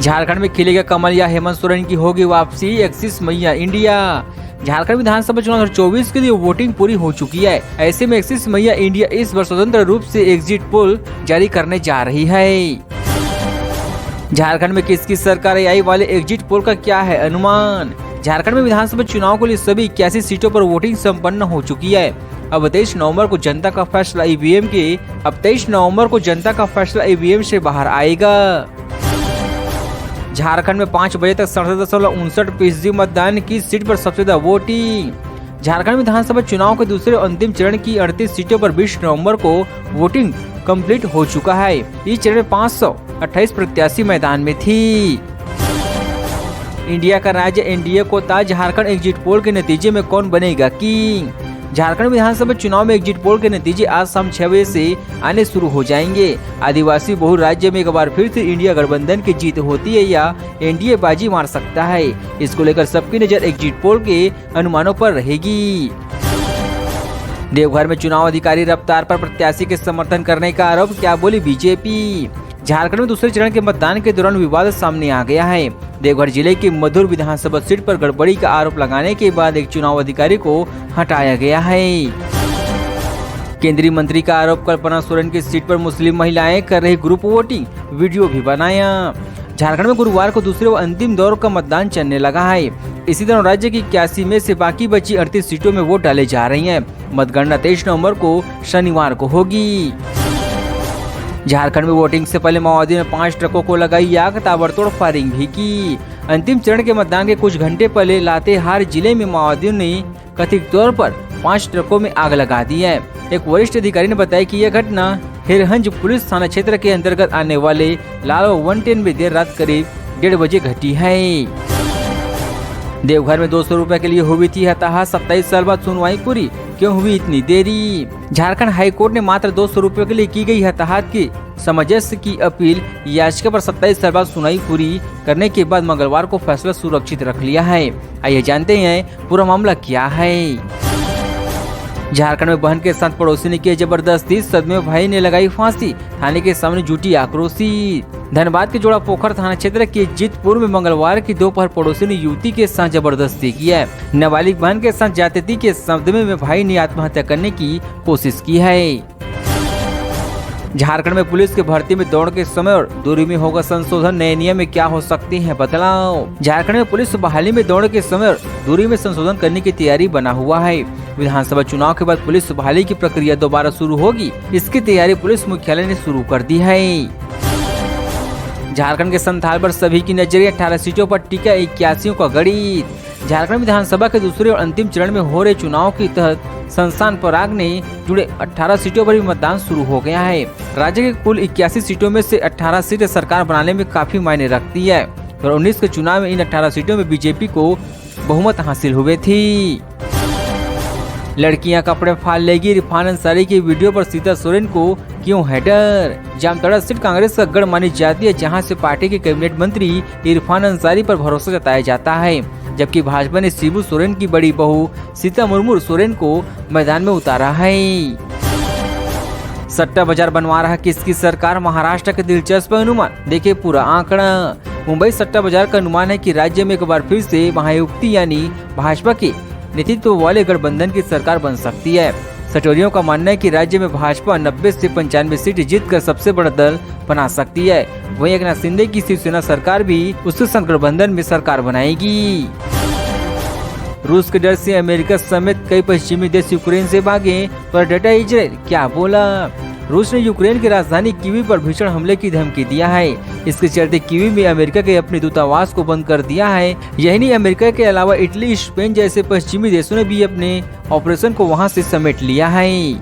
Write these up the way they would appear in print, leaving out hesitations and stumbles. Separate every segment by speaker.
Speaker 1: झारखंड में खिलेगा कमल या हेमंत सोरेन की होगी वापसी, 31 मई इंडिया। झारखंड विधानसभा चुनाव 2024 के लिए वोटिंग पूरी हो चुकी है। ऐसे में 31 मई इंडिया इस वर्ष स्वतंत्र रूप से एग्जिट पोल जारी करने जा रही है। झारखंड में किसकी सरकार आई वाले एग्जिट पोल का क्या है अनुमान? झारखंड में विधानसभा चुनाव के लिए सभी 81 सीटों पर वोटिंग संपन्न हो चुकी है। अब 23 नवंबर को जनता का फैसला ईवीएम से बाहर आएगा। झारखंड में 5 बजे तक 67.59% मतदान की सीट पर सबसे ज्यादा वोटिंग। झारखंड विधानसभा चुनाव के दूसरे अंतिम चरण की 38 सीटों पर 20 नवंबर को वोटिंग कंप्लीट हो चुका है। इस चरण में 528 प्रत्याशी मैदान में थी। इंडिया का राज्य एनडीए को था। झारखंड एग्जिट पोल के नतीजे में कौन बनेगा किंग? झारखंड विधानसभा चुनाव में एग्जिट पोल के नतीजे आज शाम 6 बजे से आने शुरू हो जाएंगे। आदिवासी बहुल राज्य में एक बार फिर से इंडिया गठबंधन की जीत होती है या एनडीए बाजी मार सकता है, इसको लेकर सबकी नजर एग्जिट पोल के अनुमानों पर रहेगी। देवघर में चुनाव अधिकारी रफ्तार पर प्रत्याशी के समर्थन करने का आरोप, क्या बोली बीजेपी? झारखंड में दूसरे चरण के मतदान के दौरान विवाद सामने आ गया है। देवघर जिले की मधुर विधानसभा सीट पर गड़बड़ी का आरोप लगाने के बाद एक चुनाव अधिकारी को हटाया गया है। केंद्रीय मंत्री का आरोप, कल्पना सोरेन की सीट पर मुस्लिम महिलाएं कर रही ग्रुप वोटिंग, वीडियो भी बनाया। झारखंड में गुरुवार को दूसरे व अंतिम दौर का मतदान चलने लगा है। इसी तरह राज्य की 81 में से बाकी बची 38 सीटों में वोट डाले जा रही हैं। मतगणना 23 नवंबर को शनिवार को होगी। झारखंड में वोटिंग से पहले माओवादियों ने 5 ट्रकों को लगाई आग, ताबड़तोड़ फायरिंग भी की। अंतिम चरण के मतदान के कुछ घंटे पहले लातेहार जिले में माओवादियों ने कथित तौर पर 5 ट्रकों में आग लगा दी है। एक वरिष्ठ अधिकारी ने बताया कि यह घटना हिरहंज पुलिस थाना क्षेत्र के अंतर्गत आने वाले लालो 110 में देर रात करीब 1:30 बजे घटी है। देवघर में 200 रुपए के लिए हुई थी हताहत, 27 साल बाद सुनवाई पूरी, क्यों हुई इतनी देरी? झारखंड हाईकोर्ट ने मात्र 200 रुपए के लिए की गई हताहत की सामंजस्य की अपील याचिका पर 27 साल बाद सुनवाई पूरी करने के बाद मंगलवार को फैसला सुरक्षित रख लिया है। आइए जानते हैं पूरा मामला क्या है। झारखंड में बहन के साथ पड़ोसी ने किया जबरदस्ती, सदमे में भाई ने लगाई फांसी, थाने के सामने जुटी आक्रोशी। धनबाद के जोड़ा पोखर थाना क्षेत्र के जीतपुर में मंगलवार की दोपहर पड़ोसी ने युवती के साथ जबरदस्ती किया। नाबालिग बहन के साथ ज्यादती के सदमे में भाई ने आत्महत्या करने की कोशिश की है। झारखंड में पुलिस के भर्ती में दौड़ के समय और दूरी में होगा संशोधन, नए नियम में क्या हो सकती है बदलाव? झारखंड में पुलिस बहाली में दौड़ के समय और दूरी में संशोधन करने की तैयारी बना हुआ है। विधानसभा चुनाव के बाद पुलिस बहाली की प्रक्रिया दोबारा शुरू होगी, इसकी तैयारी पुलिस मुख्यालय ने शुरू कर दी है। झारखंड के संथाल पर सभी की नजरें, 18 सीटों पर टिका 81 का गणित। झारखंड विधानसभा के दूसरे और अंतिम चरण में हो रहे चुनाव के तहत संस्थान पराग ने जुड़े 18 सीटों पर भी मतदान शुरू हो गया है। राज्य के कुल 81 सीटों में से 18 सीटें सरकार बनाने में काफी मायने रखती है। 2019 के चुनाव में इन 18 सीटों में बीजेपी को बहुमत हासिल हुए थी। लड़कियां कपड़े फाड़ लेगी, इरफान अंसारी की वीडियो पर सीता सोरेन को क्यों है डर? जामताड़ा सीट कांग्रेस का गढ़ मानी जाती है, जहां से पार्टी के कैबिनेट मंत्री इरफान अंसारी पर भरोसा जताया जाता है, जबकि भाजपा ने शिबू सोरेन की बड़ी बहू सीता मुर्मू सोरेन को मैदान में उतारा है। सट्टा बाजार बनवा रहा किसकी सरकार? महाराष्ट्र के दिलचस्प अनुमान, देखिए पूरा आंकड़ा। मुंबई सट्टा बाजार का अनुमान है कि राज्य में एक बार फिर से महायुति यानी भाजपा के नेतृत्व वाले गठबंधन की सरकार बन सकती है। सटोरियों का मानना है कि राज्य में भाजपा 90 से 95 सीट जीतकर सबसे बड़ा दल बना सकती है। वहीं एकनाथ शिंदे की शिवसेना सरकार भी उसके संग गठबंधन में सरकार बनाएगी। रूस के डर से अमेरिका समेत कई पश्चिमी देश यूक्रेन से भागे, पर डटा इजराइल, क्या बोला? रूस ने यूक्रेन की राजधानी कीवी पर भीषण हमले की धमकी दिया है। इसके चलते कीवी में अमेरिका के अपने दूतावास को बंद कर दिया है। यही नहीं, अमेरिका के अलावा इटली, स्पेन जैसे पश्चिमी देशों ने भी अपने ऑपरेशन को वहां से समेट लिया है।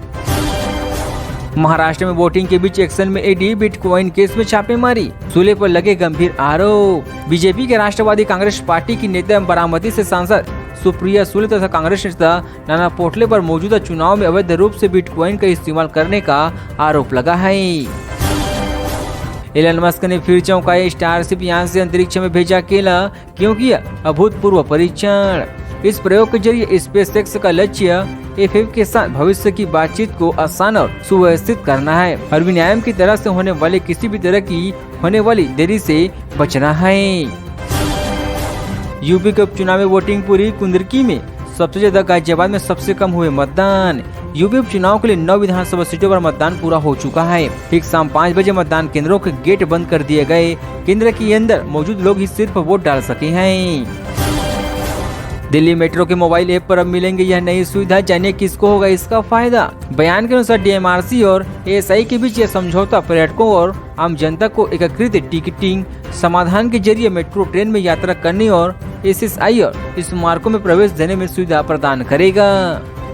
Speaker 1: महाराष्ट्र में वोटिंग के बीच एक्शन में ईडी बिटकॉइन केस में छापेमारी, सूले पर लगे गंभीर आरोप। बीजेपी के राष्ट्रवादी कांग्रेस पार्टी की नेता बारामती से सांसद सुप्रिया सुले तथा कांग्रेस नेता नाना पटोले पर मौजूदा चुनाव में अवैध रूप से बिटकॉइन का इस्तेमाल करने का आरोप लगा है। एलन मस्क ने फिर चौंकाया, स्टारशिप यान से अंतरिक्ष में भेजा अकेला, क्यों किया अभूतपूर्व परीक्षण? इस प्रयोग के जरिए स्पेसएक्स का लक्ष्य FF के साथ भविष्य की बातचीत को आसान और सुव्यवस्थित करना है और विनियम की तरह से होने वाले किसी भी तरह की होने वाली देरी से बचना है। यूपी के उपचुनाव में वोटिंग पूरी कुंदरकी में सबसे ज्यादा, गाजियाबाद में सबसे कम हुए मतदान। यूपी उपचुनाव के लिए 9 विधानसभा सीटों पर मतदान पूरा हो चुका है। ठीक शाम 5 बजे मतदान केंद्रों के गेट बंद कर दिए गए। केंद्र के अंदर मौजूद लोग ही सिर्फ वोट डाल सके हैं। दिल्ली मेट्रो के मोबाइल ऐप पर अब मिलेंगे यह नई सुविधा, जानिए किसको होगा इसका फायदा। बयान के अनुसार DMRC और ASI के बीच यह समझौता पर्यटकों और आम जनता को एकीकृत टिकटिंग समाधान के जरिए मेट्रो ट्रेन में यात्रा करने और SSI और स्मारकों में प्रवेश देने में सुविधा प्रदान करेगा।